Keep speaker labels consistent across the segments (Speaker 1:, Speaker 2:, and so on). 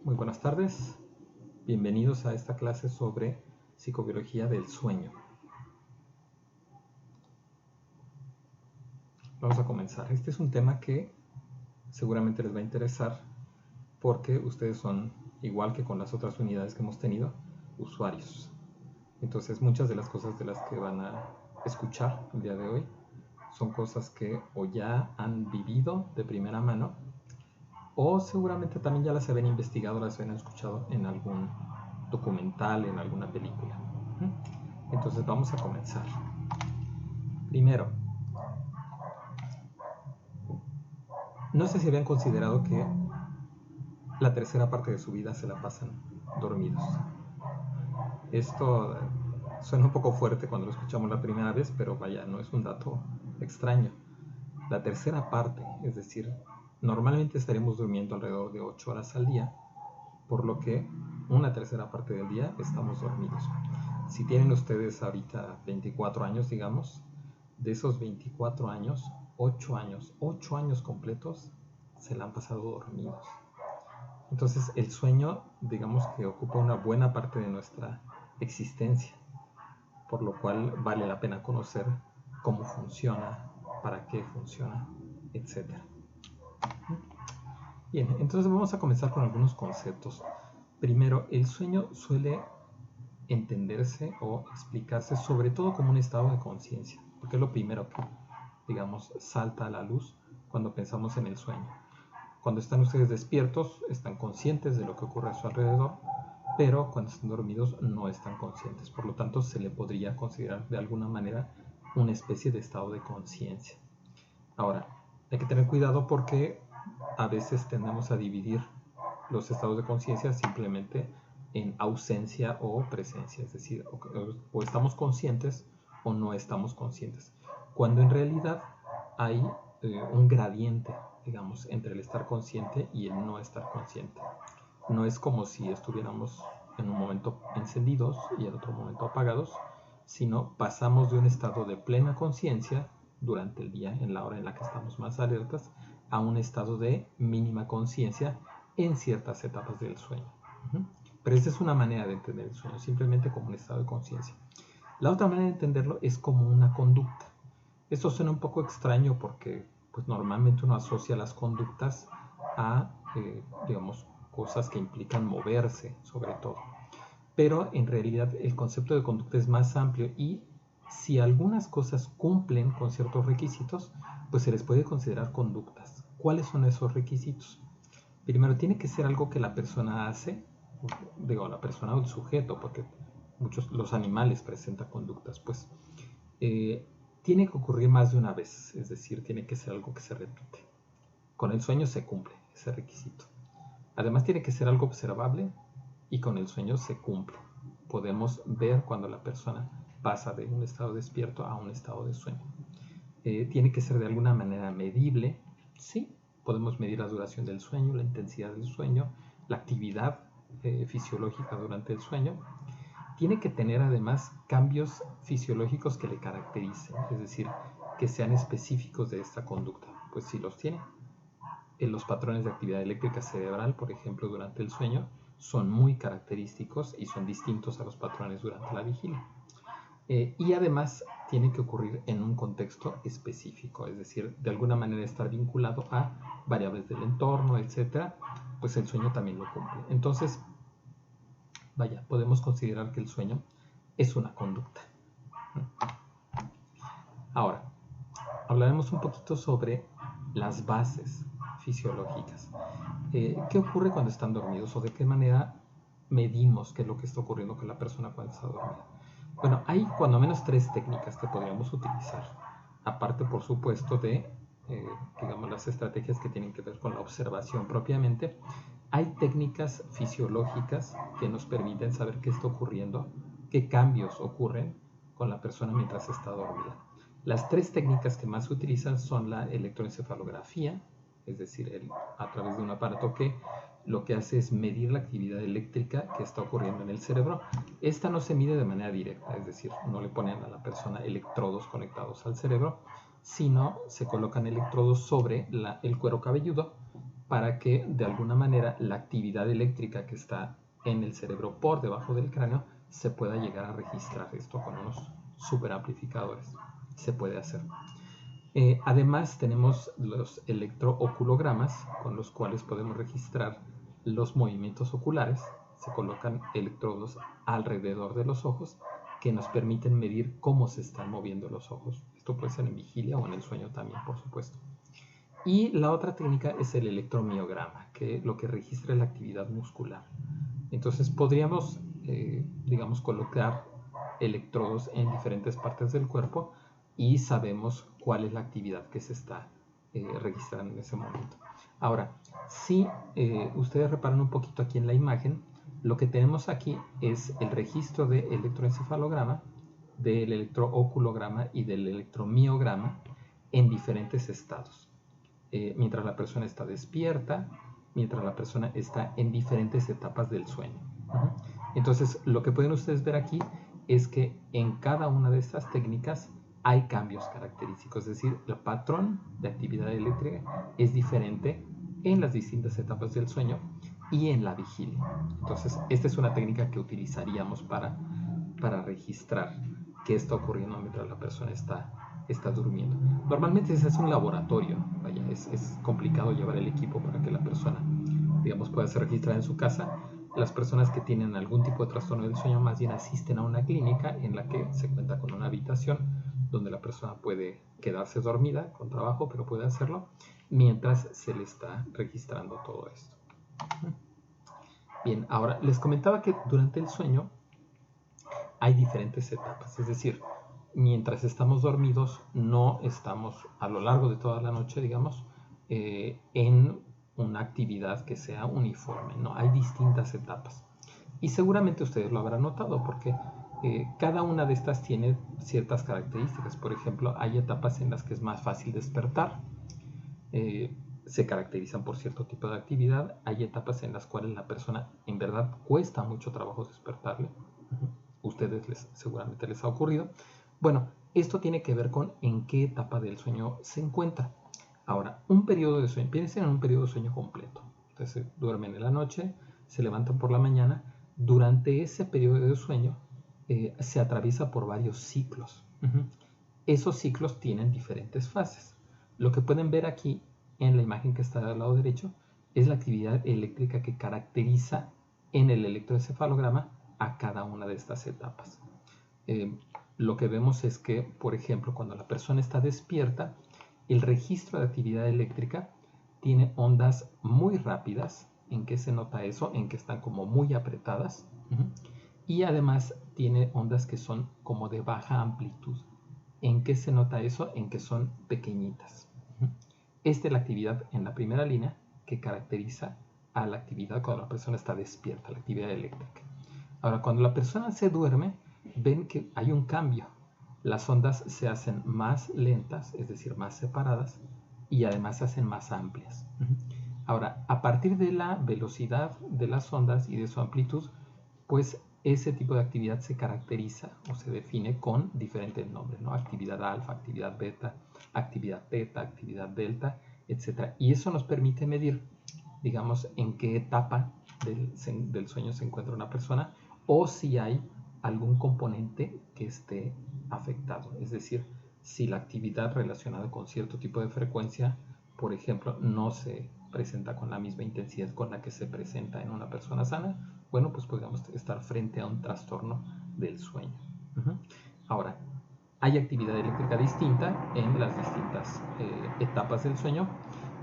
Speaker 1: Muy buenas tardes, bienvenidos a esta clase sobre psicobiología del sueño. Vamos a comenzar. Este es un tema que seguramente les va a interesar porque ustedes son, igual que con las otras unidades que hemos tenido, usuarios. Entonces muchas de las cosas de las que van a escuchar el día de hoy son cosas que o ya han vivido de primera mano o seguramente también ya las habían investigado, las habían escuchado en algún documental, en alguna película. Entonces vamos a comenzar. Primero, no sé si habían considerado que la tercera parte de su vida se la pasan dormidos. Esto suena un poco fuerte cuando lo escuchamos la primera vez, pero vaya, no es un dato extraño. La tercera parte, es decir, normalmente estaremos durmiendo alrededor de 8 horas al día, por lo que una tercera parte del día estamos dormidos. Si tienen ustedes ahorita 24 años, digamos, de esos 24 años, 8 años completos se la han pasado dormidos. Entonces el sueño, digamos que ocupa una buena parte de nuestra existencia, por lo cual vale la pena conocer cómo funciona, para qué funciona, etc. Bien, entonces vamos a comenzar con algunos conceptos. Primero, el sueño suele entenderse o explicarse sobre todo como un estado de conciencia, porque es lo primero que, digamos, salta a la luz cuando pensamos en el sueño. Cuando están ustedes despiertos, están conscientes de lo que ocurre a su alrededor, pero cuando están dormidos no están conscientes. Por lo tanto, se le podría considerar de alguna manera una especie de estado de conciencia. Ahora, hay que tener cuidado porque a veces tendemos a dividir los estados de conciencia simplemente en ausencia o presencia, es decir, o estamos conscientes o no estamos conscientes, cuando en realidad hay un gradiente, digamos, entre el estar consciente y el no estar consciente. No es como si estuviéramos en un momento encendidos y en otro momento apagados, sino pasamos de un estado de plena conciencia durante el día, en la hora en la que estamos más alertas, a un estado de mínima conciencia en ciertas etapas del sueño. Pero esa es una manera de entender el sueño, simplemente como un estado de conciencia. La otra manera de entenderlo es como una conducta. Esto suena un poco extraño porque pues, normalmente uno asocia las conductas a, digamos, cosas que implican moverse, sobre todo. Pero en realidad el concepto de conducta es más amplio y si algunas cosas cumplen con ciertos requisitos, pues se les puede considerar conductas. ¿Cuáles son esos requisitos? Primero, tiene que ser algo que la persona hace, digo, la persona o el sujeto, porque los animales presentan conductas, pues tiene que ocurrir más de una vez, es decir, tiene que ser algo que se repite. Con el sueño se cumple ese requisito. Además, tiene que ser algo observable y con el sueño se cumple. Podemos ver cuando la persona pasa de un estado despierto a un estado de sueño. Tiene que ser de alguna manera medible, sí. Podemos medir la duración del sueño, la intensidad del sueño, la actividad fisiológica durante el sueño. Tiene que tener además cambios fisiológicos que le caractericen, es decir, que sean específicos de esta conducta. Pues si los tiene. Los patrones de actividad eléctrica cerebral, por ejemplo, durante el sueño, son muy característicos y son distintos a los patrones durante la vigilia. Y además tiene que ocurrir en un contexto específico, es decir, de alguna manera estar vinculado a variables del entorno, etc., pues el sueño también lo cumple. Entonces, vaya, podemos considerar que el sueño es una conducta. Ahora, hablaremos un poquito sobre las bases fisiológicas. ¿Qué ocurre cuando están dormidos o de qué manera medimos qué es lo que está ocurriendo con la persona cuando está dormida? Bueno, hay cuando menos 3 técnicas que podríamos utilizar, aparte por supuesto de, digamos, las estrategias que tienen que ver con la observación propiamente. Hay técnicas fisiológicas que nos permiten saber qué está ocurriendo, qué cambios ocurren con la persona mientras está dormida. Las 3 técnicas que más se utilizan son la electroencefalografía, es decir, a través de un aparato que lo que hace es medir la actividad eléctrica que está ocurriendo en el cerebro. Esta no se mide de manera directa, es decir, no le ponen a la persona electrodos conectados al cerebro, sino se colocan electrodos sobre el cuero cabelludo para que de alguna manera la actividad eléctrica que está en el cerebro por debajo del cráneo se pueda llegar a registrar. Esto con unos superamplificadores se puede hacer. Además tenemos los electrooculogramas, con los cuales podemos registrar los movimientos oculares. Se colocan electrodos alrededor de los ojos que nos permiten medir cómo se están moviendo los ojos. Esto puede ser en vigilia o en el sueño también, por supuesto. Y la otra técnica es el electromiograma, que lo que registra es la actividad muscular. Entonces podríamos, digamos, colocar electrodos en diferentes partes del cuerpo y sabemos cuál es la actividad que se está registrando en ese momento. Ahora, si ustedes reparan un poquito aquí en la imagen, lo que tenemos aquí es el registro del electroencefalograma, del electrooculograma y del electromiograma en diferentes estados. Mientras la persona está despierta, mientras la persona está en diferentes etapas del sueño. Entonces, lo que pueden ustedes ver aquí es que en cada una de estas técnicas hay cambios característicos, es decir, el patrón de actividad eléctrica es diferente en las distintas etapas del sueño y en la vigilia. Entonces, esta es una técnica que utilizaríamos para registrar qué está ocurriendo mientras la persona está durmiendo. Normalmente se hace un laboratorio, vaya, es complicado llevar el equipo para que la persona, digamos, pueda ser registrada en su casa. Las personas que tienen algún tipo de trastorno del sueño más bien asisten a una clínica en la que se cuenta con una habitación donde la persona puede quedarse dormida con trabajo, pero puede hacerlo mientras se le está registrando todo esto. Bien, ahora les comentaba que durante el sueño hay diferentes etapas, es decir, mientras estamos dormidos no estamos a lo largo de toda la noche, digamos, en una actividad que sea uniforme, ¿no? Hay distintas etapas. Y seguramente ustedes lo habrán notado porque cada una de estas tiene ciertas características. Por ejemplo, hay etapas en las que es más fácil despertar. Se caracterizan por cierto tipo de actividad. Hay etapas en las cuales la persona en verdad cuesta mucho trabajo despertarle. Ustedes seguramente les ha ocurrido. Bueno, esto tiene que ver con en qué etapa del sueño se encuentra. Ahora, un periodo de sueño, piensen en un periodo de sueño completo. Entonces, duermen en la noche, se levantan por la mañana. Durante ese periodo de sueño se atraviesa por varios ciclos. Esos ciclos tienen diferentes fases. Lo que pueden ver aquí en la imagen que está del lado derecho es la actividad eléctrica que caracteriza en el electroencefalograma a cada una de estas etapas. Lo que vemos es que, por ejemplo, cuando la persona está despierta, el registro de actividad eléctrica tiene ondas muy rápidas. ¿En qué se nota eso? En que están como muy apretadas. Y además tiene ondas que son como de baja amplitud. ¿En qué se nota eso? En que son pequeñitas. Esta es la actividad en la primera línea que caracteriza a la actividad cuando la persona está despierta, la actividad eléctrica. Ahora, cuando la persona se duerme, ven que hay un cambio. Las ondas se hacen más lentas, es decir, más separadas, y además se hacen más amplias. Ahora, a partir de la velocidad de las ondas y de su amplitud, pues ese tipo de actividad se caracteriza o se define con diferentes nombres, ¿no? Actividad alfa, actividad beta, actividad teta, actividad delta, etc. Y eso nos permite medir, digamos, en qué etapa del sueño se encuentra una persona o si hay algún componente que esté afectado. Es decir, si la actividad relacionada con cierto tipo de frecuencia, por ejemplo, no se presenta con la misma intensidad con la que se presenta en una persona sana, bueno, pues podríamos estar frente a un trastorno del sueño. Ahora, hay actividad eléctrica distinta en las distintas etapas del sueño,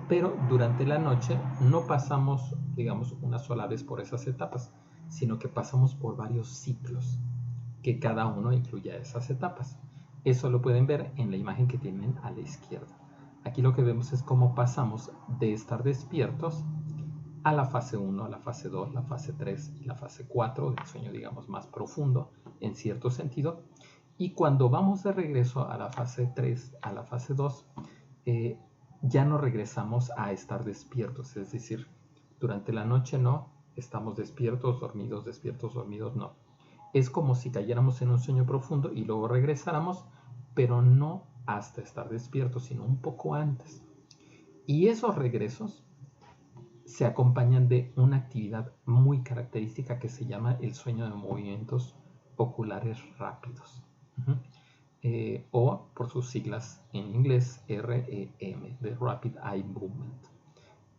Speaker 1: pero durante la noche no pasamos, digamos, una sola vez por esas etapas, sino que pasamos por varios ciclos, que cada uno incluye esas etapas. Eso lo pueden ver en la imagen que tienen a la izquierda. Aquí lo que vemos es cómo pasamos de estar despiertos a la fase 1, a la fase 2, la fase 3 y la fase 4 del sueño, digamos, más profundo en cierto sentido. Y cuando vamos de regreso a la fase 3, a la fase 2, ya no regresamos a estar despiertos. Es decir, durante la noche no, estamos despiertos, dormidos, no. Es como si cayéramos en un sueño profundo y luego regresáramos, pero no hasta estar despiertos, sino un poco antes. Y esos regresos se acompañan de una actividad muy característica que se llama el sueño de movimientos oculares rápidos. O por sus siglas en inglés REM, de Rapid Eye Movement.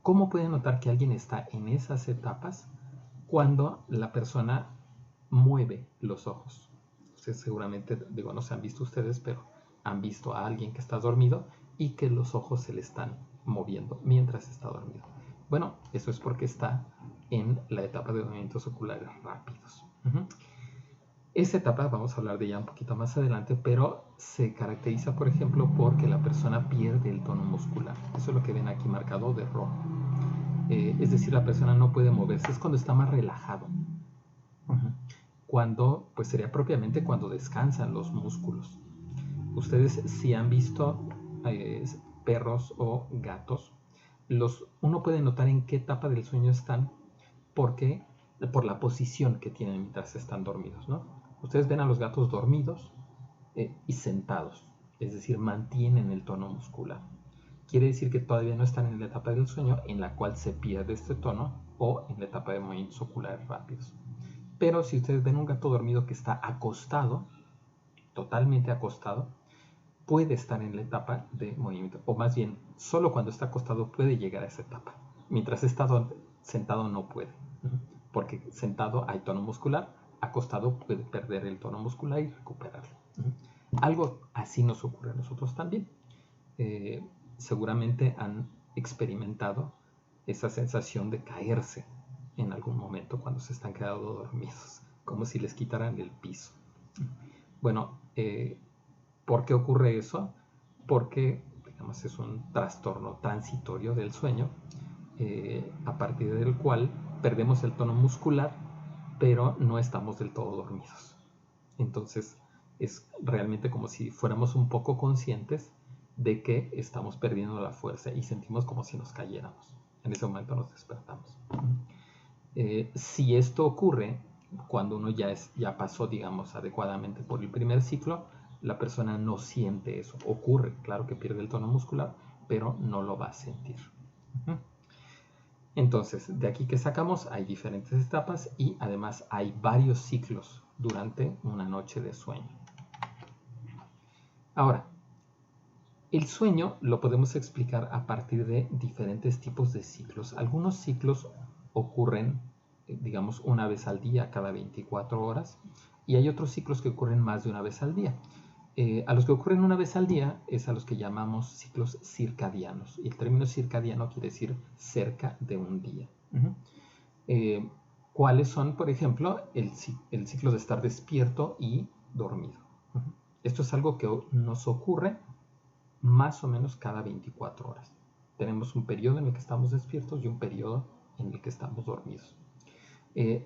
Speaker 1: ¿Cómo pueden notar que alguien está en esas etapas? Cuando la persona mueve los ojos. Ustedes seguramente, digo, no se han visto ustedes, pero han visto a alguien que está dormido y que los ojos se le están moviendo mientras está dormido. Bueno, eso es porque está en la etapa de movimientos oculares rápidos. Esa etapa vamos a hablar de ella un poquito más adelante, pero se caracteriza, por ejemplo, porque la persona pierde el tono muscular. Eso es lo que ven aquí marcado de rojo. Es decir, la persona no puede moverse, es cuando está más relajado. Cuando, pues sería propiamente cuando descansan los músculos. Ustedes si han visto perros o gatos, uno puede notar en qué etapa del sueño están por la posición que tienen mientras están dormidos, ¿no? Ustedes ven a los gatos dormidos y sentados, es decir, mantienen el tono muscular. Quiere decir que todavía no están en la etapa del sueño en la cual se pierde este tono o en la etapa de movimientos oculares rápidos. Pero si ustedes ven un gato dormido que está acostado, totalmente acostado, puede estar en la etapa de movimiento, o más bien, solo cuando está acostado puede llegar a esa etapa. Mientras está sentado no puede, porque sentado hay tono muscular, acostado puede perder el tono muscular y recuperarlo. Algo así nos ocurre a nosotros también. Seguramente han experimentado esa sensación de caerse en algún momento cuando se están quedando dormidos, como si les quitaran el piso. Bueno, ¿por qué ocurre eso? Porque, digamos, es un trastorno transitorio del sueño, a partir del cual perdemos el tono muscular, pero no estamos del todo dormidos. Entonces, es realmente como si fuéramos un poco conscientes de que estamos perdiendo la fuerza y sentimos como si nos cayéramos. En ese momento nos despertamos. Si esto ocurre cuando uno ya pasó, digamos, adecuadamente por el primer ciclo, la persona no siente eso. Ocurre, claro que pierde el tono muscular, pero no lo va a sentir. Entonces, de aquí que sacamos, hay diferentes etapas y además hay varios ciclos durante una noche de sueño. Ahora, el sueño lo podemos explicar a partir de diferentes tipos de ciclos. Algunos ciclos ocurren, digamos, una vez al día, cada 24 horas, y hay otros ciclos que ocurren más de una vez al día. A los que ocurren una vez al día es a los que llamamos ciclos circadianos. Y el término circadiano quiere decir cerca de un día. ¿Cuáles son, por ejemplo, el ciclo de estar despierto y dormido? Esto es algo que nos ocurre más o menos cada 24 horas. Tenemos un periodo en el que estamos despiertos y un periodo en el que estamos dormidos.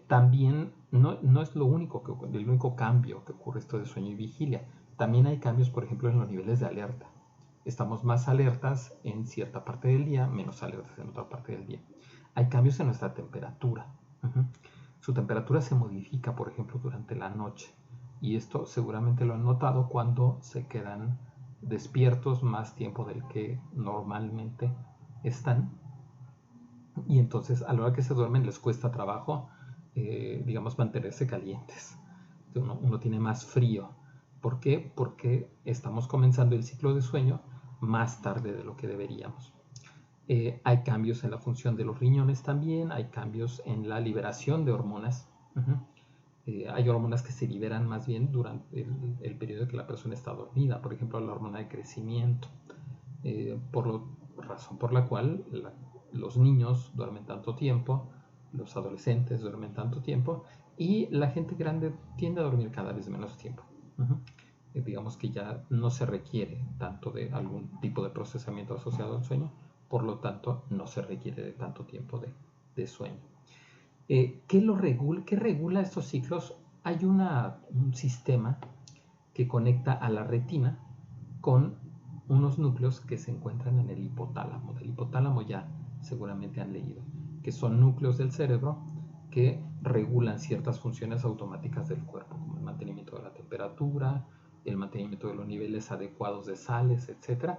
Speaker 1: También no es el único cambio que ocurre esto de sueño y vigilia. También hay cambios, por ejemplo, en los niveles de alerta. Estamos más alertas en cierta parte del día, menos alertas en otra parte del día. Hay cambios en nuestra temperatura. Su temperatura se modifica, por ejemplo, durante la noche. Y esto seguramente lo han notado cuando se quedan despiertos más tiempo del que normalmente están. Y entonces a la hora que se duermen les cuesta trabajo, digamos, mantenerse calientes. Uno tiene más frío. ¿Por qué? Porque estamos comenzando el ciclo de sueño más tarde de lo que deberíamos. Hay cambios en la función de los riñones también, hay cambios en la liberación de hormonas. Hay hormonas que se liberan más bien durante el periodo que la persona está dormida, por ejemplo la hormona de crecimiento, razón por la cual los niños duermen tanto tiempo, los adolescentes duermen tanto tiempo y la gente grande tiende a dormir cada vez menos tiempo. Digamos que ya no se requiere tanto de algún tipo de procesamiento asociado al sueño, por lo tanto no se requiere de tanto tiempo de sueño. ¿Qué regula estos ciclos? Hay un sistema que conecta a la retina con unos núcleos que se encuentran en el hipotálamo. Del hipotálamo ya seguramente han leído, que son núcleos del cerebro que regulan ciertas funciones automáticas del cuerpo, como el mantenimiento de la temperatura, el mantenimiento de los niveles adecuados de sales, etc.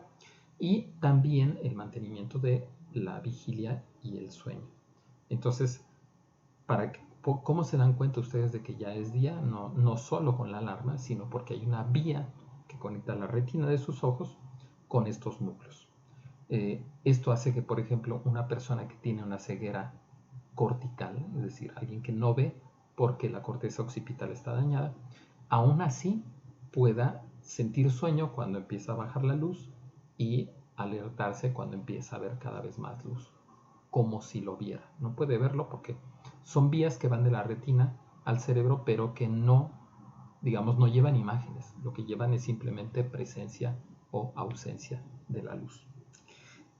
Speaker 1: Y también el mantenimiento de la vigilia y el sueño. Entonces, ¿cómo se dan cuenta ustedes de que ya es día? No solo con la alarma, sino porque hay una vía que conecta la retina de sus ojos con estos núcleos. Esto hace que, por ejemplo, una persona que tiene una ceguera cortical, es decir, alguien que no ve porque la corteza occipital está dañada, aún así pueda sentir sueño cuando empieza a bajar la luz y alertarse cuando empieza a ver cada vez más luz, como si lo viera. No puede verlo porque son vías que van de la retina al cerebro, pero que no, digamos, no llevan imágenes. Lo que llevan es simplemente presencia o ausencia de la luz.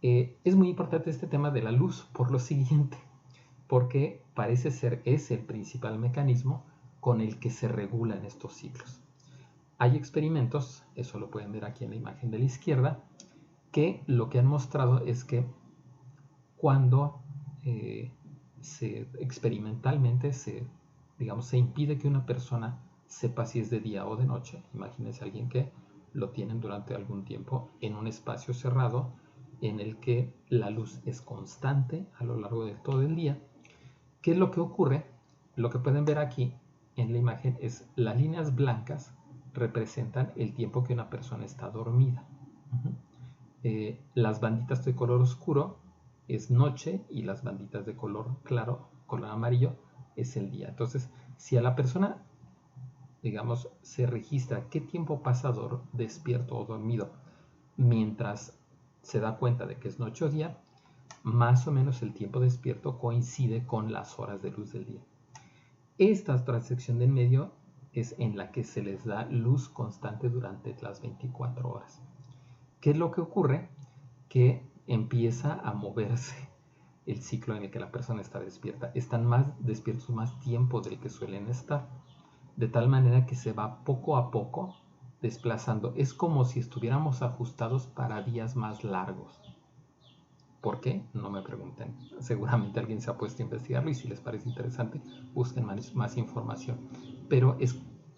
Speaker 1: Es muy importante este tema de la luz por lo siguiente, porque parece ser es el principal mecanismo con el que se regulan estos ciclos. Hay experimentos, eso lo pueden ver aquí en la imagen de la izquierda, que lo que han mostrado es que cuando experimentalmente se impide que una persona sepa si es de día o de noche. Imagínense a alguien que lo tienen durante algún tiempo en un espacio cerrado en el que la luz es constante a lo largo de todo el día. ¿Qué es lo que ocurre? Lo que pueden ver aquí en la imagen es las líneas blancas representan el tiempo que una persona está dormida. Las banditas de color oscuro es noche y las banditas de color claro, color amarillo, es el día. Entonces, si a la persona, digamos, se registra qué tiempo pasa despierto o dormido mientras se da cuenta de que es noche o día, más o menos el tiempo despierto coincide con las horas de luz del día. Esta transección de en medio es en la que se les da luz constante durante las 24 horas. ¿Qué es lo que ocurre? Que empieza a moverse el ciclo en el que la persona está despierta. Están más despiertos más tiempo del que suelen estar, de tal manera que se va poco a poco desplazando. Es como si estuviéramos ajustados para días más largos. ¿Por qué? No me pregunten. Seguramente alguien se ha puesto a investigarlo y si les parece interesante, busquen más información. Pero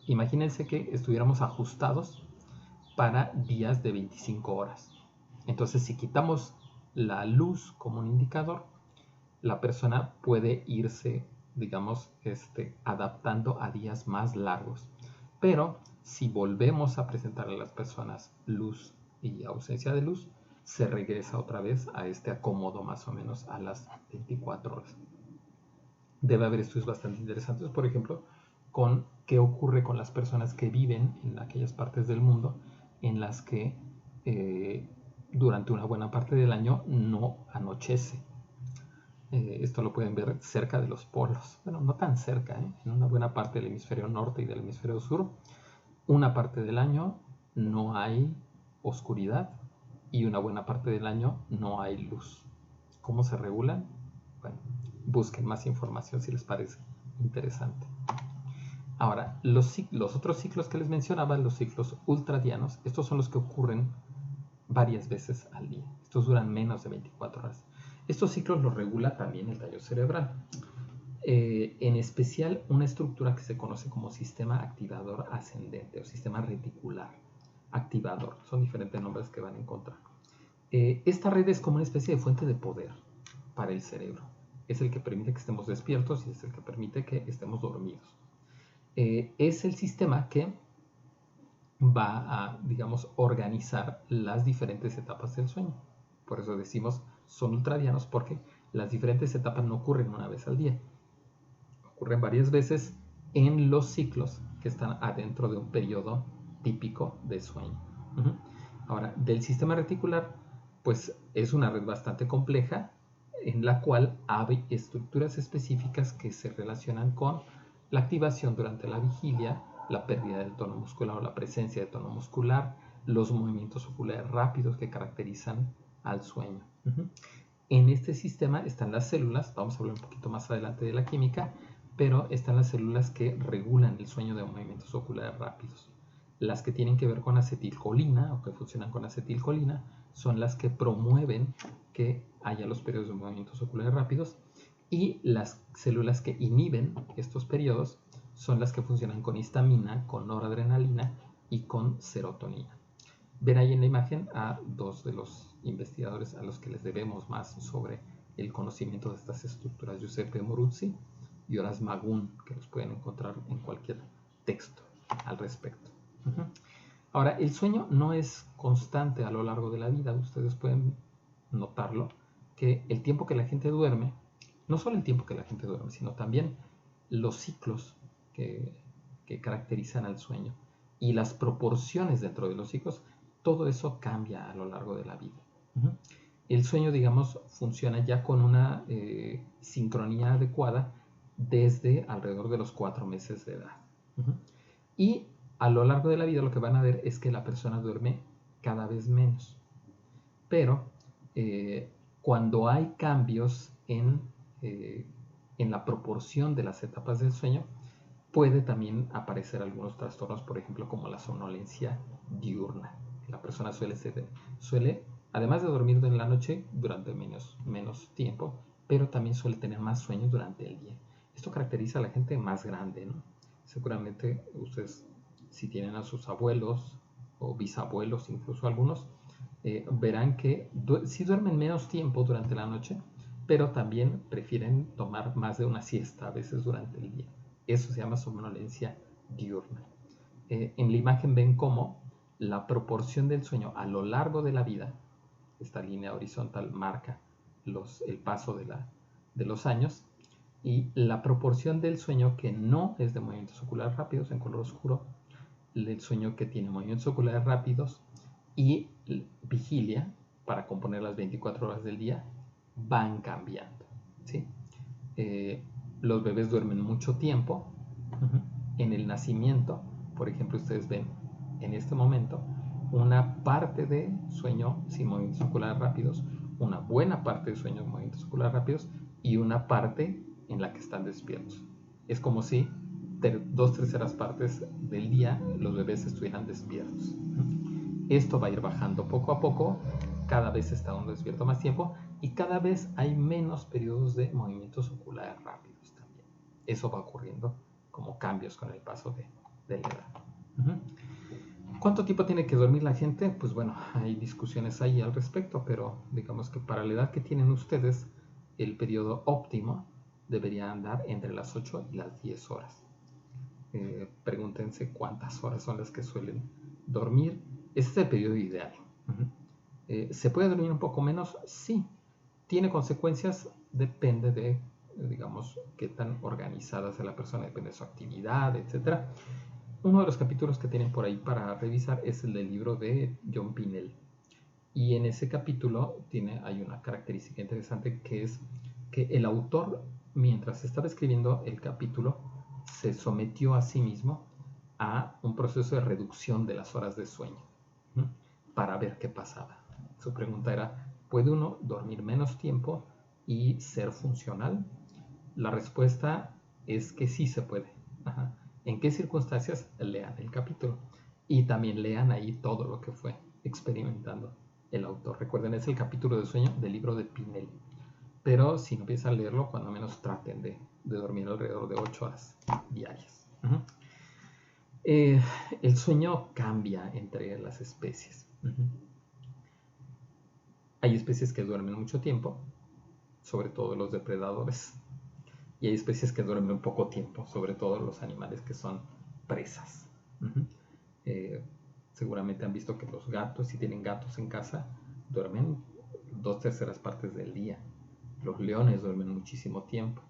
Speaker 1: imagínense que estuviéramos ajustados para días de 25 horas. Entonces, si quitamos la luz como un indicador, la persona puede irse, digamos, adaptando a días más largos. Pero si volvemos a presentar a las personas luz y ausencia de luz, se regresa otra vez a este acomodo más o menos a las 24 horas. Debe haber estudios bastante interesantes, por ejemplo, con qué ocurre con las personas que viven en aquellas partes del mundo en las que durante una buena parte del año no anochece. Esto lo pueden ver cerca de los polos. Bueno, no tan cerca, en una buena parte del hemisferio norte y del hemisferio sur. Una parte del año no hay oscuridad y una buena parte del año no hay luz. ¿Cómo se regulan? Bueno, busquen más información si les parece interesante. Ahora, los otros ciclos que les mencionaba, los ciclos ultradianos, estos son los que ocurren varias veces al día. Estos duran menos de 24 horas. Estos ciclos los regula también el tallo cerebral. En especial una estructura que se conoce como sistema activador ascendente o sistema reticular activador. Son diferentes nombres que van a encontrar. Esta red es como una especie de fuente de poder para el cerebro. Es el que permite que estemos despiertos y es el que permite que estemos dormidos. Es el sistema que va a, digamos, organizar las diferentes etapas del sueño. Por eso decimos son ultradianos, porque las diferentes etapas no ocurren una vez al día. Ocurren varias veces en los ciclos que están adentro de un periodo típico de sueño. Ahora, del sistema reticular, pues es una red bastante compleja en la cual hay estructuras específicas que se relacionan con la activación durante la vigilia, la pérdida del tono muscular o la presencia de tono muscular, los movimientos oculares rápidos que caracterizan al sueño. En este sistema están las células, vamos a hablar un poquito más adelante de la química, pero están las células que regulan el sueño de movimientos oculares rápidos. Las que tienen que ver con acetilcolina o que funcionan con acetilcolina son las que promueven que haya los periodos de movimientos oculares rápidos, y las células que inhiben estos periodos son las que funcionan con histamina, con noradrenalina y con serotonina. Ven ahí en la imagen a dos de los investigadores a los que les debemos más sobre el conocimiento de estas estructuras, Giuseppe Moruzzi y Horace Magun, que los pueden encontrar en cualquier texto al respecto. Ahora, el sueño no es constante a lo largo de la vida. Ustedes pueden notarlo, que el tiempo que la gente duerme, no solo el tiempo que la gente duerme, sino también los ciclos que caracterizan al sueño y las proporciones dentro de los ciclos, todo eso cambia a lo largo de la vida. El sueño, digamos, funciona ya con una sincronía adecuada desde alrededor de los 4 meses de edad. Y a lo largo de la vida lo que van a ver es que la persona duerme cada vez menos. Pero cuando hay cambios en la proporción de las etapas del sueño, puede también aparecer algunos trastornos, por ejemplo, como la somnolencia diurna. La persona suele, además de dormir en la noche durante menos tiempo, pero también suele tener más sueño durante el día. Esto caracteriza a la gente más grande, ¿no? Seguramente ustedes, si tienen a sus abuelos o bisabuelos, incluso algunos, verán que sí duermen menos tiempo durante la noche, pero también prefieren tomar más de una siesta a veces durante el día. Eso se llama somnolencia diurna. En la imagen ven cómo la proporción del sueño a lo largo de la vida, esta línea horizontal marca el paso de los años, y la proporción del sueño que no es de movimientos oculares rápidos en color oscuro, el sueño que tiene movimientos oculares rápidos y vigilia para componer las 24 horas del día van cambiando, ¿sí? Los bebés duermen mucho tiempo. En el nacimiento, por ejemplo, ustedes ven en este momento una parte de sueño sin movimientos oculares rápidos, una buena parte de sueño sin movimientos oculares rápidos y una parte en la que están despiertos. Es como si 2/3 partes del día los bebés estuvieran despiertos. Esto va a ir bajando poco a poco, cada vez está uno despierto más tiempo y cada vez hay menos periodos de movimientos oculares rápidos también. Eso va ocurriendo como cambios con el paso de la edad. ¿Cuánto tiempo tiene que dormir la gente? Pues bueno, hay discusiones ahí al respecto, pero digamos que para la edad que tienen ustedes, el periodo óptimo debería andar entre las 8 y las 10 horas. Pregúntense cuántas horas son las que suelen dormir. Ese es el periodo ideal. ¿Se puede dormir un poco menos? Sí. ¿Tiene consecuencias? Depende de, digamos, qué tan organizada sea la persona, depende de su actividad, etc. Uno de los capítulos que tienen por ahí para revisar es el del libro de John Pinnell. Y en ese capítulo hay una característica interesante, que es que el autor, mientras estaba escribiendo el capítulo, se sometió a sí mismo a un proceso de reducción de las horas de sueño para ver qué pasaba. Su pregunta era, ¿puede uno dormir menos tiempo y ser funcional? La respuesta es que sí se puede. ¿En qué circunstancias? Lean el capítulo y también lean ahí todo lo que fue experimentando el autor. Recuerden, es el capítulo de sueño del libro de Pinnell. Pero si no empiezan a leerlo, cuando menos traten de dormir alrededor de 8 horas diarias. El sueño cambia entre las especies. Hay especies que duermen mucho tiempo, sobre todo los depredadores, y hay especies que duermen poco tiempo, sobre todo los animales que son presas. Seguramente han visto que los gatos, si tienen gatos en casa, duermen 2/3 partes del día. Los leones duermen muchísimo tiempo.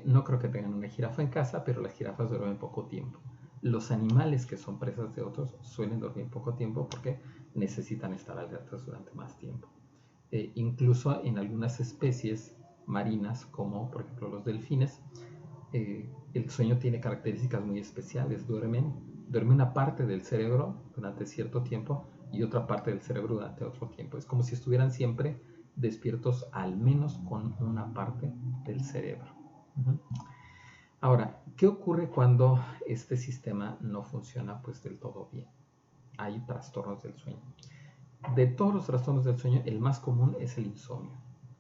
Speaker 1: No creo que tengan una jirafa en casa, pero las jirafas duermen poco tiempo. Los animales que son presas de otros suelen dormir poco tiempo porque necesitan estar alertas durante más tiempo. Incluso en algunas especies marinas, como por ejemplo los delfines, el sueño tiene características muy especiales. Duermen una parte del cerebro durante cierto tiempo y otra parte del cerebro durante otro tiempo. Es como si estuvieran siempre despiertos, al menos con una parte del cerebro. Ahora, ¿qué ocurre cuando este sistema no funciona pues del todo bien? Hay trastornos del sueño. De todos los trastornos del sueño, el más común es el insomnio.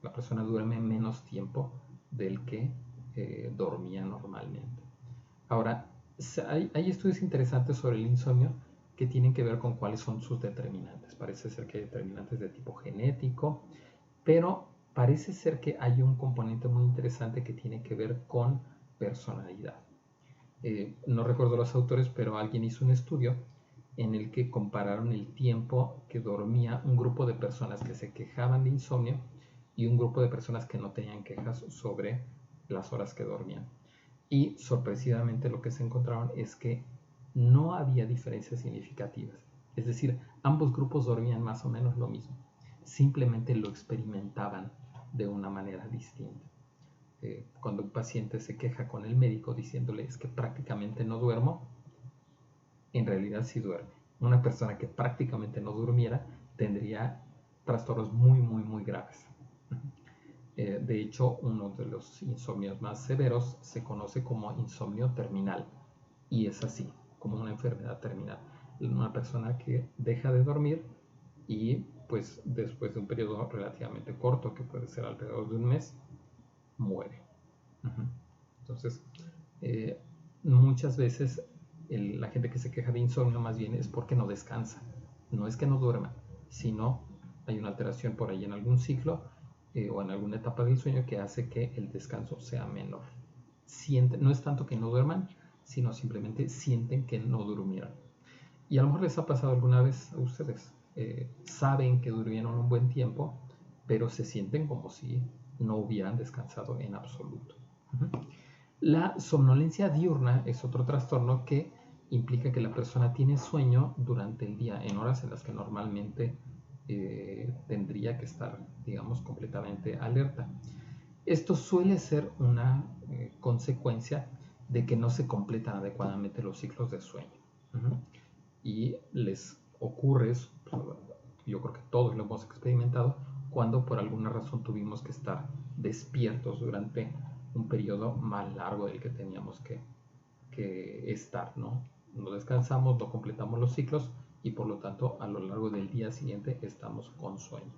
Speaker 1: La persona duerme menos tiempo del que dormía normalmente. Ahora, hay estudios interesantes sobre el insomnio, que tienen que ver con cuáles son sus determinantes. Parece ser que hay determinantes de tipo genético, pero parece ser que hay un componente muy interesante que tiene que ver con personalidad. No recuerdo los autores, pero alguien hizo un estudio en el que compararon el tiempo que dormía un grupo de personas que se quejaban de insomnio y un grupo de personas que no tenían quejas sobre las horas que dormían. Y sorpresivamente lo que se encontraron es que no había diferencias significativas. Es decir, ambos grupos dormían más o menos lo mismo. Simplemente lo experimentaban de una manera distinta. Cuando un paciente se queja con el médico diciéndole es que prácticamente no duermo, en realidad sí duerme. Una persona que prácticamente no durmiera tendría trastornos muy graves. De hecho, uno de los insomnios más severos se conoce como insomnio terminal, y es así, como una enfermedad terminal. Una persona que deja de dormir y pues después de un periodo relativamente corto, que puede ser alrededor de un mes, muere. Entonces, muchas veces la gente que se queja de insomnio más bien es porque no descansa. No es que no duerma, sino hay una alteración por ahí en algún ciclo o en alguna etapa del sueño que hace que el descanso sea menor. No es tanto que no duerman, sino simplemente sienten que no durmieron. Y a lo mejor les ha pasado alguna vez a ustedes. Saben que durmieron un buen tiempo, pero se sienten como si no hubieran descansado en absoluto. La somnolencia diurna es otro trastorno que implica que la persona tiene sueño durante el día, en horas en las que normalmente tendría que estar, digamos, completamente alerta. Esto suele ser una consecuencia de que no se completan adecuadamente los ciclos de sueño. Y les ocurre, yo creo que todos lo hemos experimentado, cuando por alguna razón tuvimos que estar despiertos durante un periodo más largo del que teníamos que estar, ¿no? No descansamos, no completamos los ciclos y por lo tanto a lo largo del día siguiente estamos con sueño.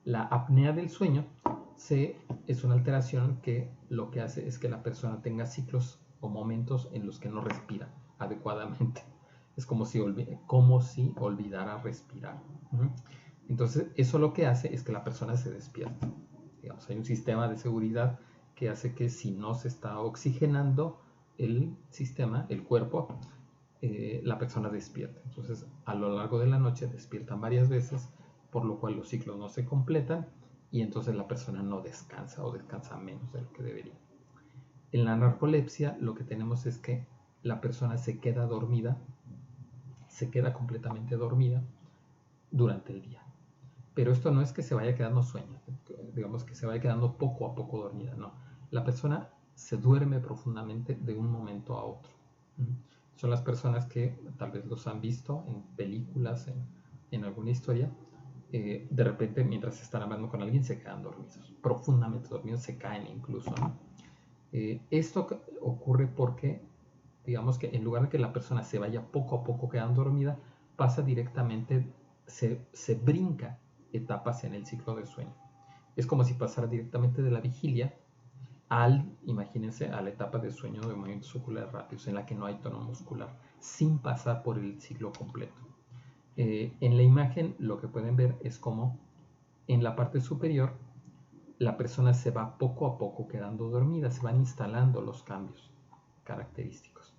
Speaker 1: La apnea del sueño es una alteración que lo que hace es que la persona tenga ciclos o momentos en los que no respira adecuadamente. Es como si olvidara respirar. Entonces, eso lo que hace es que la persona se despierta. Digamos, hay un sistema de seguridad que hace que si no se está oxigenando el sistema, el cuerpo, la persona despierta. Entonces, a lo largo de la noche despiertan varias veces, por lo cual los ciclos no se completan y entonces la persona no descansa o descansa menos de lo que debería. En la narcolepsia lo que tenemos es que la persona se queda dormida, se queda completamente dormida durante el día. Pero esto no es que se vaya quedando sueño, digamos que se vaya quedando poco a poco dormida, no. La persona se duerme profundamente de un momento a otro. Son las personas que tal vez los han visto en películas, en alguna historia, de repente mientras están hablando con alguien se quedan dormidos, profundamente dormidos, se caen incluso, ¿no? Esto ocurre porque, digamos que en lugar de que la persona se vaya poco a poco quedando dormida, pasa directamente, se brinca etapas en el ciclo de sueño. Es como si pasara directamente de la vigilia imagínense, a la etapa de sueño de movimientos oculares rápidos, en la que no hay tono muscular, sin pasar por el ciclo completo. En la imagen lo que pueden ver es como en la parte superior la persona se va poco a poco quedando dormida, se van instalando los cambios característicos.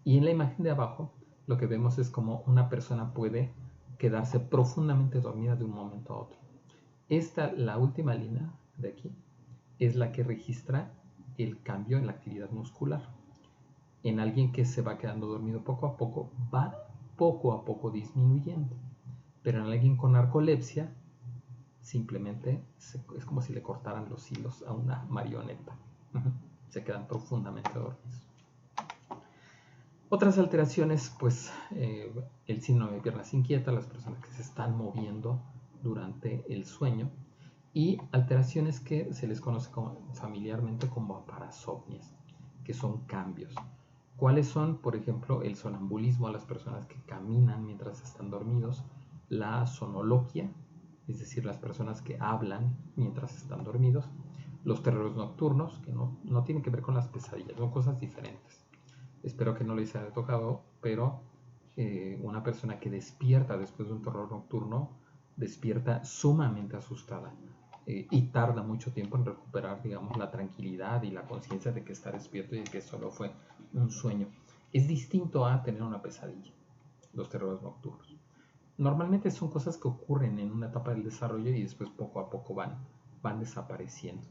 Speaker 1: Y en la imagen de abajo lo que vemos es como una persona puede quedarse profundamente dormida de un momento a otro. La última línea de aquí es la que registra el cambio en la actividad muscular. En alguien que se va quedando dormido poco a poco, va poco a poco disminuyendo. Pero en alguien con narcolepsia, simplemente es como si le cortaran los hilos a una marioneta. Se quedan profundamente dormidos. Otras alteraciones, pues el síndrome de piernas inquietas, las personas que se están moviendo durante el sueño, y alteraciones que se les conoce familiarmente como parasomnias, que son cambios. ¿Cuáles son? Por ejemplo, el sonambulismo a las personas que caminan mientras están dormidos, la sonoloquia, es decir, las personas que hablan mientras están dormidos, los terrores nocturnos, que no tienen que ver con las pesadillas, son cosas diferentes. Espero que no les haya tocado, pero una persona que despierta después de un terror nocturno despierta sumamente asustada y tarda mucho tiempo en recuperar, digamos, la tranquilidad y la conciencia de que está despierto y de que solo fue un sueño. Es distinto a tener una pesadilla, los terrores nocturnos. Normalmente son cosas que ocurren en una etapa del desarrollo y después poco a poco van desapareciendo.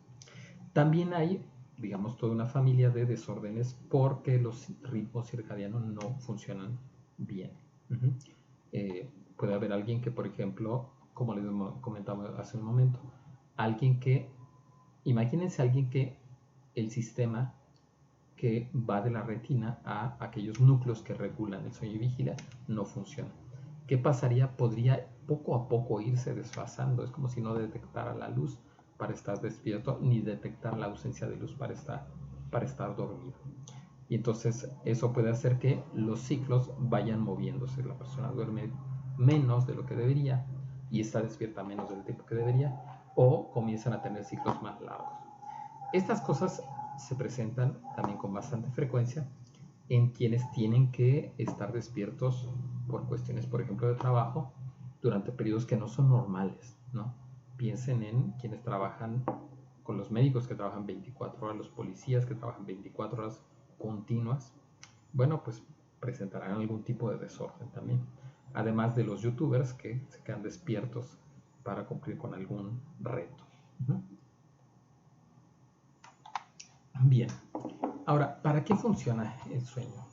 Speaker 1: También hay, digamos, toda una familia de desórdenes porque los ritmos circadianos no funcionan bien. Puede haber alguien que, por ejemplo, como les comentaba hace un momento, imagínense alguien que el sistema que va de la retina a aquellos núcleos que regulan el sueño y vigilia no funciona. ¿Qué pasaría? Podría poco a poco irse desfasando. Es como si no detectara la luz para estar despierto, ni detectar la ausencia de luz para estar dormido. Y entonces eso puede hacer que los ciclos vayan moviéndose. La persona duerme menos de lo que debería y está despierta menos del tiempo que debería, o comienzan a tener ciclos más largos. Estas cosas se presentan también con bastante frecuencia en quienes tienen que estar despiertos por cuestiones, por ejemplo, de trabajo durante periodos que no son normales, ¿no? Piensen en quienes trabajan con los médicos que trabajan 24 horas, los policías que trabajan 24 horas continuas. Bueno, pues presentarán algún tipo de desorden también. Además de los youtubers que se quedan despiertos para cumplir con algún reto. Bien, ahora, ¿para qué funciona el sueño?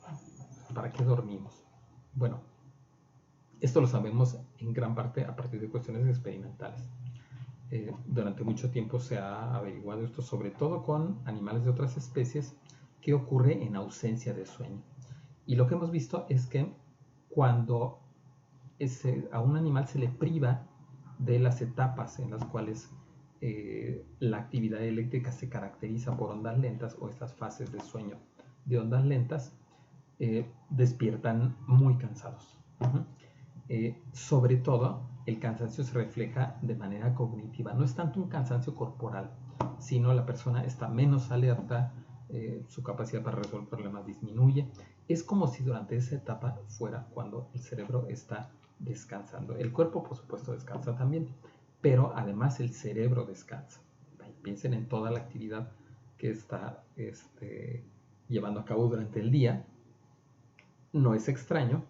Speaker 1: ¿Para qué dormimos? Bueno, esto lo sabemos en gran parte a partir de cuestiones experimentales. Durante mucho tiempo se ha averiguado esto, sobre todo con animales de otras especies, qué ocurre en ausencia de sueño. Y lo que hemos visto es que cuando a un animal se le priva de las etapas en las cuales la actividad eléctrica se caracteriza por ondas lentas o estas fases de sueño de ondas lentas, despiertan muy cansados. Sobre todo, el cansancio se refleja de manera cognitiva. No es tanto un cansancio corporal, sino la persona está menos alerta, su capacidad para resolver problemas disminuye. Es como si durante esa etapa fuera cuando el cerebro está descansando. El cuerpo, por supuesto, descansa también, pero además el cerebro descansa. Piensen en toda la actividad que está llevando a cabo durante el día. No es extraño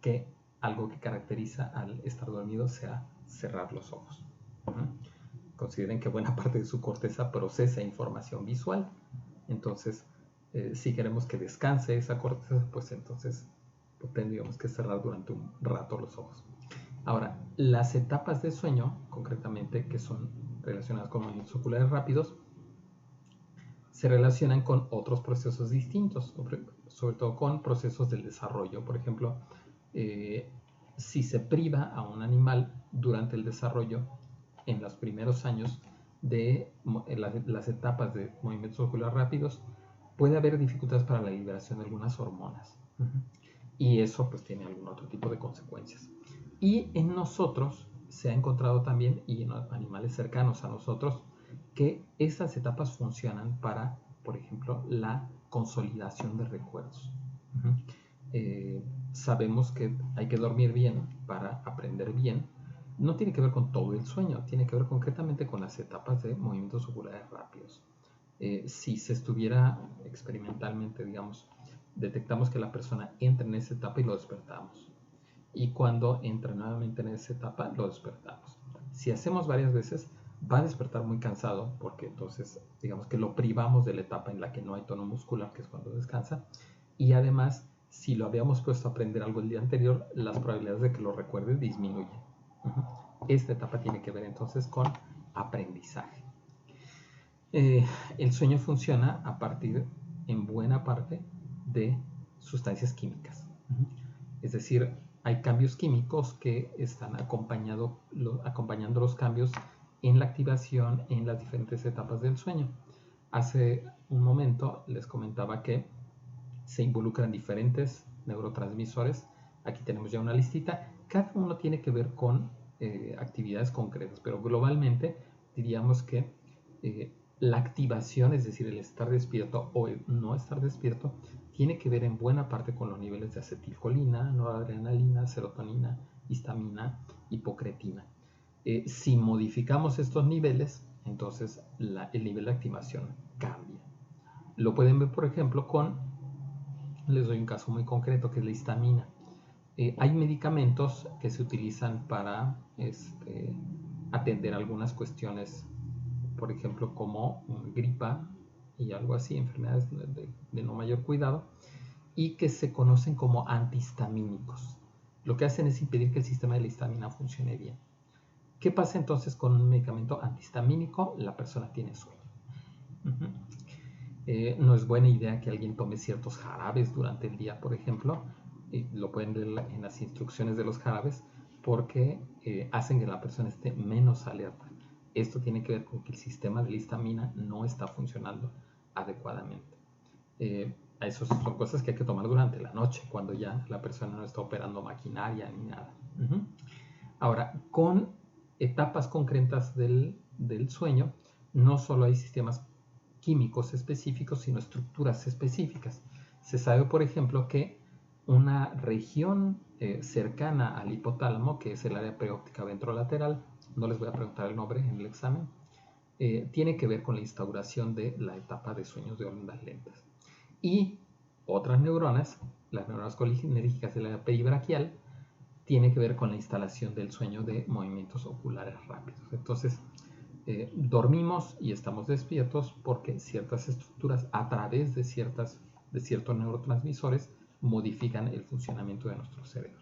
Speaker 1: que algo que caracteriza al estar dormido sea cerrar los ojos. Consideren que buena parte de su corteza procesa información visual. Entonces, si queremos que descanse esa corteza, pues entonces tendríamos que cerrar durante un rato los ojos. Ahora, las etapas de sueño, concretamente, que son relacionadas con movimientos oculares rápidos, se relacionan con otros procesos distintos, sobre todo con procesos del desarrollo. Por ejemplo, si se priva a un animal durante el desarrollo, en los primeros años de las etapas de movimientos oculares rápidos, puede haber dificultades para la liberación de algunas hormonas. Y eso pues tiene algún otro tipo de consecuencias. Y en nosotros se ha encontrado también, y en animales cercanos a nosotros, que estas etapas funcionan para, por ejemplo, la consolidación de recuerdos. Sabemos que hay que dormir bien para aprender bien. No tiene que ver con todo el sueño, tiene que ver concretamente con las etapas de movimientos oculares rápidos. Si se estuviera experimentalmente, digamos, detectamos que la persona entra en esa etapa y lo despertamos. Y cuando entra nuevamente en esa etapa, lo despertamos. Si hacemos varias veces, va a despertar muy cansado, porque entonces, digamos que lo privamos de la etapa en la que no hay tono muscular, que es cuando descansa. Y además, si lo habíamos puesto a aprender algo el día anterior, las probabilidades de que lo recuerde disminuyen. Esta etapa tiene que ver entonces con aprendizaje. El sueño funciona a partir, en buena parte, de sustancias químicas. Es decir, hay cambios químicos que están acompañando los cambios en la activación en las diferentes etapas del sueño. Hace un momento les comentaba que se involucran diferentes neurotransmisores. Aquí tenemos ya una listita. Cada uno tiene que ver con actividades concretas, pero globalmente diríamos que La activación, es decir, el estar despierto o el no estar despierto, tiene que ver en buena parte con los niveles de acetilcolina, noradrenalina, serotonina, histamina, hipocretina. Si modificamos estos niveles, entonces el nivel de activación cambia. Lo pueden ver, por ejemplo, les doy un caso muy concreto, que es la histamina. Hay medicamentos que se utilizan para atender algunas cuestiones, por ejemplo, como gripa y algo así, enfermedades de no mayor cuidado, y que se conocen como antihistamínicos. Lo que hacen es impedir que el sistema de la histamina funcione bien. ¿Qué pasa entonces con un medicamento antihistamínico? La persona tiene sueño. No es buena idea que alguien tome ciertos jarabes durante el día, por ejemplo. Lo pueden ver en las instrucciones de los jarabes, porque hacen que la persona esté menos alerta. Esto tiene que ver con que el sistema de la histamina no está funcionando adecuadamente. Eso son cosas que hay que tomar durante la noche, cuando ya la persona no está operando maquinaria ni nada. Ahora, con etapas concretas del sueño, no solo hay sistemas químicos específicos, sino estructuras específicas. Se sabe, por ejemplo, que una región cercana al hipotálamo, que es el área preóptica ventrolateral, no les voy a preguntar el nombre en el examen, tiene que ver con la instauración de la etapa de sueños de ondas lentas. Y otras neuronas, las neuronas colinérgicas del área peribraquial, tiene que ver con la instalación del sueño de movimientos oculares rápidos. Entonces, dormimos y estamos despiertos porque ciertas estructuras a través de ciertos neurotransmisores modifican el funcionamiento de nuestro cerebro.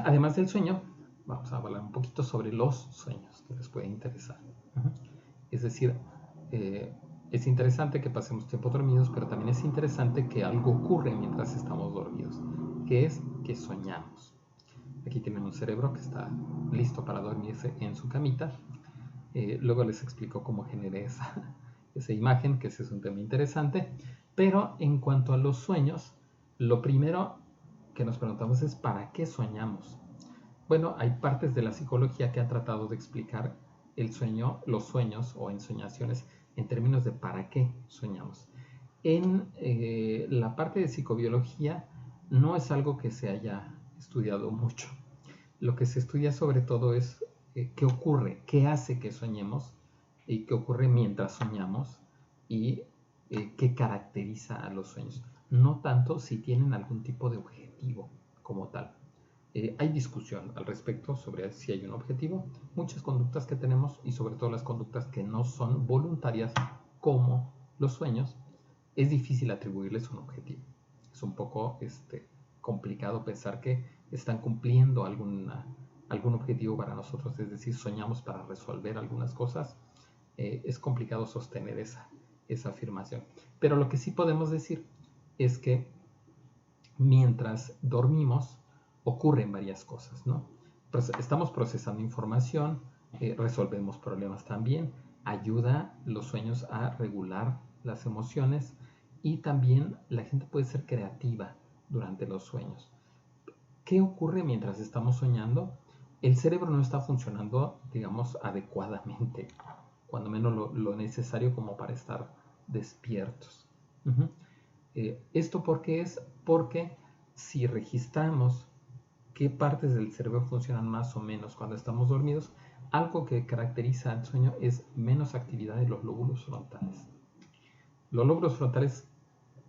Speaker 1: Además del sueño, vamos a hablar un poquito sobre los sueños que les puede interesar. Es decir, es interesante que pasemos tiempo dormidos, pero también es interesante que algo ocurre mientras estamos dormidos, que es que soñamos. Aquí tienen un cerebro que está listo para dormirse en su camita. Luego les explico cómo generé esa imagen, que ese es un tema interesante. Pero en cuanto a los sueños, lo primero que nos preguntamos es ¿para qué soñamos? Bueno, hay partes de la psicología que han tratado de explicar el sueño, los sueños o ensoñaciones en términos de para qué soñamos. En la parte de psicobiología no es algo que se haya estudiado mucho. Lo que se estudia sobre todo es qué ocurre, qué hace que soñemos y qué ocurre mientras soñamos y qué caracteriza a los sueños. No tanto si tienen algún tipo de objetivo como tal. Hay discusión al respecto sobre si hay un objetivo. Muchas conductas que tenemos y sobre todo las conductas que no son voluntarias como los sueños, es difícil atribuirles un objetivo. Es un poco complicado pensar que están cumpliendo algún objetivo para nosotros, es decir, soñamos para resolver algunas cosas. Es complicado sostener esa afirmación. Pero lo que sí podemos decir es que mientras dormimos ocurren varias cosas, ¿no? Estamos procesando información, resolvemos problemas también, ayuda los sueños a regular las emociones y también la gente puede ser creativa durante los sueños. ¿Qué ocurre mientras estamos soñando? El cerebro no está funcionando, digamos, adecuadamente, cuando menos lo necesario como para estar despiertos. ¿Esto por qué es? Porque si registramos qué partes del cerebro funcionan más o menos cuando estamos dormidos, algo que caracteriza al sueño es menos actividad de los lóbulos frontales. Los lóbulos frontales,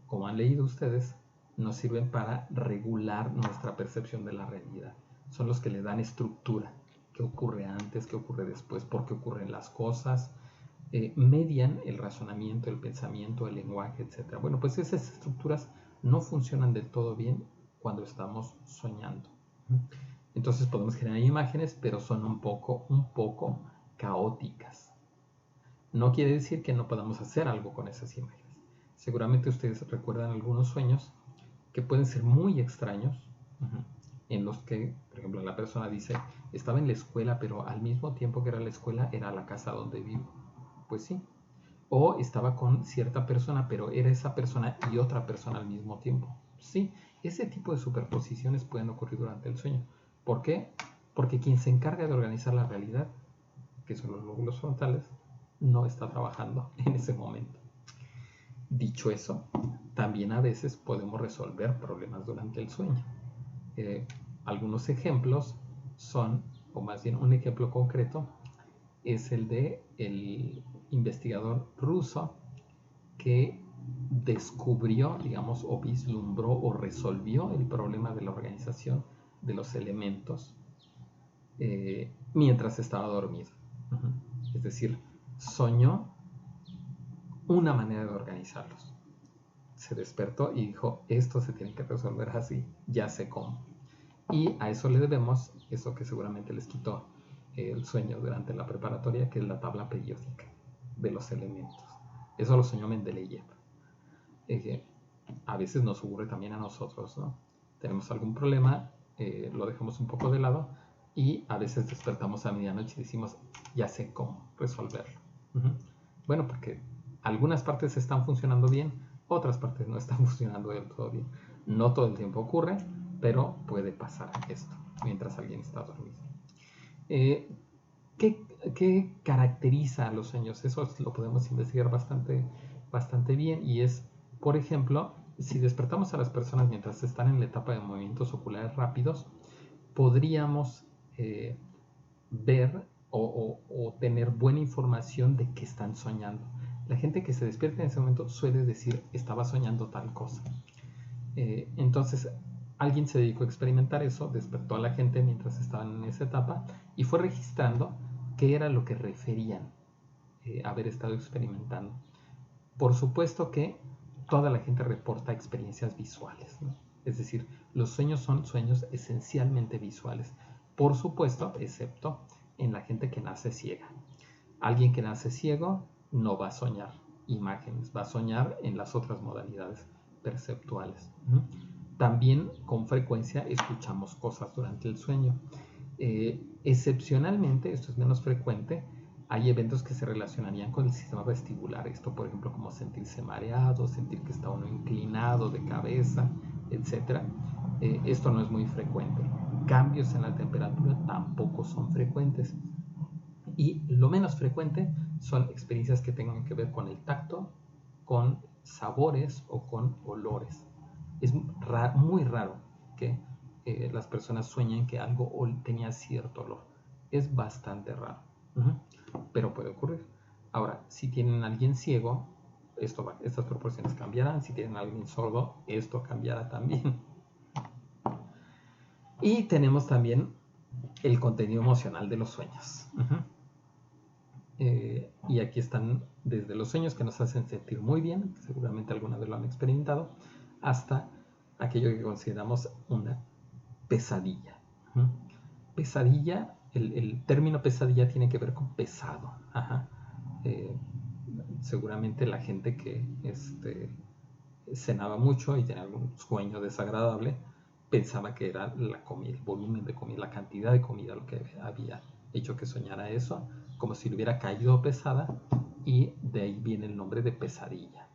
Speaker 1: como han leído ustedes, nos sirven para regular nuestra percepción de la realidad. Son los que le dan estructura. ¿Qué ocurre antes? ¿Qué ocurre después? ¿Por qué ocurren las cosas? Median el razonamiento, el pensamiento, el lenguaje, etc. Bueno, pues esas estructuras no funcionan del todo bien cuando estamos soñando. Entonces podemos generar imágenes, pero son un poco caóticas. No quiere decir que no podamos hacer algo con esas imágenes. Seguramente ustedes recuerdan algunos sueños que pueden ser muy extraños, en los que, por ejemplo, la persona dice, estaba en la escuela, pero al mismo tiempo que era la escuela, era la casa donde vivo. Pues sí. O estaba con cierta persona, pero era esa persona y otra persona al mismo tiempo. Sí, ese tipo de superposiciones pueden ocurrir durante el sueño. ¿Por qué? Porque quien se encarga de organizar la realidad, que son los lóbulos frontales, no está trabajando en ese momento. Dicho eso, también a veces podemos resolver problemas durante el sueño. Algunos ejemplos son, o más bien un ejemplo concreto, es el de el investigador ruso que descubrió, digamos, o vislumbró o resolvió el problema de la organización de los elementos mientras estaba dormido. Es decir, soñó una manera de organizarlos. Se despertó y dijo, esto se tiene que resolver así, ya sé cómo. Y a eso le debemos eso que seguramente les quitó el sueño durante la preparatoria, que es la tabla periódica de los elementos. Eso lo soñó Mendeleev. A veces nos ocurre también a nosotros, ¿no? Tenemos algún problema, lo dejamos un poco de lado y a veces despertamos a medianoche y decimos, ya sé cómo resolverlo. Bueno, porque algunas partes están funcionando bien, otras partes no están funcionando del todo bien. No todo el tiempo ocurre, pero puede pasar esto mientras alguien está dormido. ¿Qué caracteriza a los sueños? Eso lo podemos investigar bastante bien y es, por ejemplo, si despertamos a las personas mientras están en la etapa de movimientos oculares rápidos, podríamos ver o tener buena información de que están soñando. La gente que se despierta en ese momento suele decir, estaba soñando tal cosa. Entonces, alguien se dedicó a experimentar eso, despertó a la gente mientras estaban en esa etapa y fue registrando qué era lo que referían haber estado experimentando. Por supuesto que toda la gente reporta experiencias visuales, ¿no? Es decir, los sueños son sueños esencialmente visuales. Por supuesto, excepto en la gente que nace ciega. Alguien que nace ciego no va a soñar imágenes, va a soñar en las otras modalidades perceptuales. También con frecuencia escuchamos cosas durante el sueño. Excepcionalmente, esto es menos frecuente, hay eventos que se relacionarían con el sistema vestibular. Esto, por ejemplo, como sentirse mareado, sentir que está uno inclinado de cabeza, etc. Esto no es muy frecuente. Cambios en la temperatura tampoco son frecuentes. Y lo menos frecuente son experiencias que tengan que ver con el tacto, con sabores o con olores. Es muy raro que las personas sueñen que algo tenía cierto olor. Es bastante raro, pero puede ocurrir. Ahora, si tienen a alguien ciego, estas proporciones cambiarán. Si tienen a alguien sordo, esto cambiará también. Y tenemos también el contenido emocional de los sueños. Y aquí están desde los sueños que nos hacen sentir muy bien, seguramente alguna vez lo han experimentado, hasta aquello que consideramos una pesadilla. Pesadilla, el término pesadilla tiene que ver con pesado. Seguramente la gente que cenaba mucho y tenía algún sueño desagradable pensaba que era la comida, el volumen de comida, la cantidad de comida lo que había hecho que soñara eso, como si le hubiera caído pesada, y de ahí viene el nombre de pesadilla.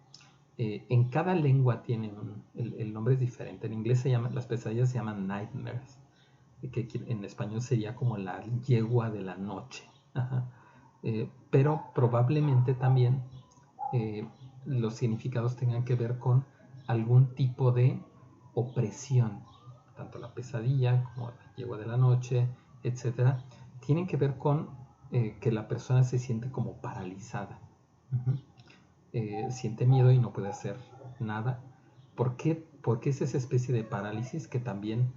Speaker 1: En cada lengua tiene el nombre es diferente. En inglés las pesadillas se llaman nightmares, que en español sería como la yegua de la noche. Pero probablemente también los significados tengan que ver con algún tipo de opresión. Tanto la pesadilla como la yegua de la noche, etcétera, tienen que ver con que la persona se siente como paralizada. Siente miedo y no puede hacer nada. ¿Por qué? Porque es esa especie de parálisis que también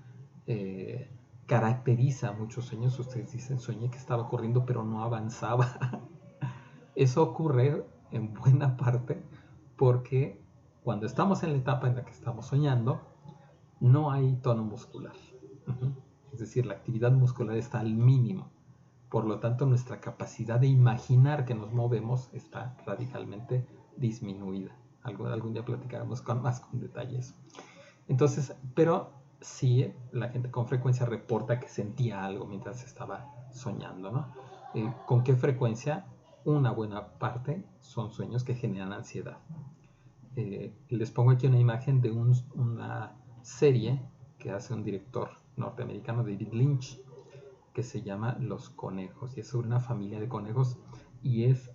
Speaker 1: caracteriza a muchos sueños. Ustedes dicen, soñé que estaba corriendo pero no avanzaba. Eso ocurre en buena parte porque cuando estamos en la etapa en la que estamos soñando, no hay tono muscular. Es decir, la actividad muscular está al mínimo. Por lo tanto, nuestra capacidad de imaginar que nos movemos está radicalmente disminuida. Algún día platicaremos más con detalles. Entonces, pero sí, la gente con frecuencia reporta que sentía algo mientras estaba soñando, ¿no? ¿Con qué frecuencia? Una buena parte son sueños que generan ansiedad. Les pongo aquí una imagen de una serie que hace un director norteamericano, David Lynch, que se llama Los Conejos, y es sobre una familia de conejos, y es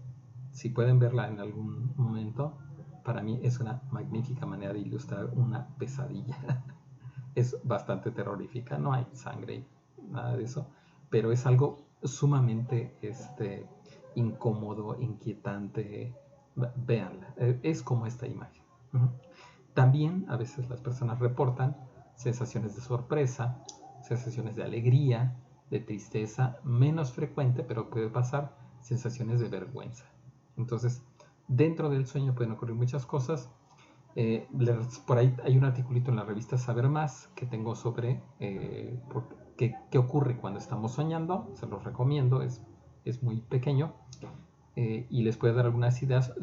Speaker 1: Si pueden verla en algún momento, para mí es una magnífica manera de ilustrar una pesadilla. Es bastante terrorífica, no hay sangre, nada de eso, pero es algo sumamente incómodo, inquietante. Véanla, es como esta imagen. También a veces las personas reportan sensaciones de sorpresa, sensaciones de alegría, de tristeza, menos frecuente, pero puede pasar, sensaciones de vergüenza. Entonces, dentro del sueño pueden ocurrir muchas cosas. Por ahí hay un articulito en la revista Saber Más que tengo sobre qué ocurre cuando estamos soñando. Se los recomiendo, es muy pequeño y les puede dar algunas ideas,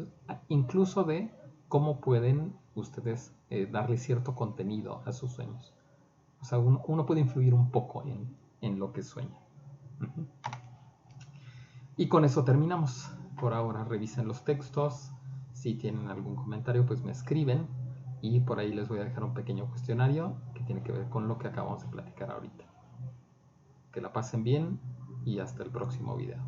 Speaker 1: incluso de cómo pueden ustedes darle cierto contenido a sus sueños. O sea, uno puede influir un poco en lo que sueña. Y con eso terminamos. Por ahora revisen los textos. Si tienen algún comentario, pues me escriben. Y por ahí les voy a dejar un pequeño cuestionario que tiene que ver con lo que acabamos de platicar ahorita. Que la pasen bien y hasta el próximo video.